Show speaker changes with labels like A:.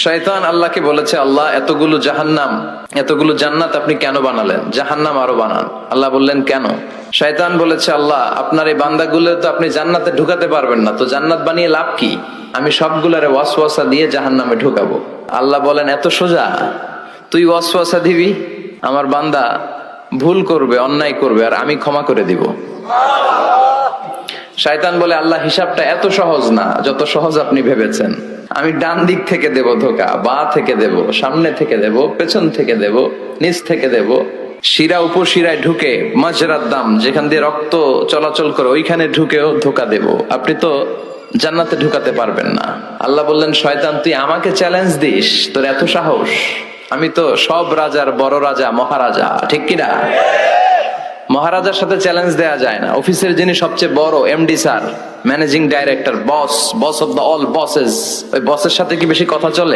A: শয়তান আল্লাহকে বলেছে, আল্লাহ এতগুলো জাহান্নাম এতগুলো জান্নাত আপনি কেন বানালেন, জাহান্নাম আরো বানান। আল্লাহ বললেন কেন? শয়তান বলেছে, আল্লাহ আপনার এই বান্দাগুলো তো আপনি জান্নাতে ঢুকাতে পারবেন না, তো জান্নাত বানিয়ে লাভ কি? আমি সবগুলারে ওয়াসওয়াসা দিয়ে জাহান্নামে ঢুকাবো। আল্লাহ বলেন, এত সোজা? তুই ওয়াসওয়াসা দিবি, আমার বান্দা ভুল করবে, অন্যায় করবে, আর আমি ক্ষমা করে দিব। শয়তান বলে, আল্লাহ হিসাবটা এত সহজ না যত সহজ আপনি ভেবেছেন। আমি ডান দিক থেকে দেব ধোকা, বাঁ থেকে দেব, সামনে থেকে দেব, পেছন থেকে দেব, নিচ থেকে দেব, শিরা উপশিরায় ঢুকে মাজরার দাম যেখান দিয়ে রক্ত চলাচল করে ওইখানে ঢুকেও ধোকা দেব। আপনি তো জান্নাতে ঢুকাতে পারবেন না। আল্লাহ বললেন, শয়তান তুই আমাকে চ্যালেঞ্জ দিস, তোর এত সাহস? আমি তো সব রাজার বড় রাজা, মহারাজা, ঠিক কিনা? মহারাজার সাথে চ্যালেঞ্জ দেয়া যায় না। অফিসের যিনি সবচেয়ে বড় MD sir, managing director, boss of the all buses, ওই বসের সাথে কি বেশি কথা চলে?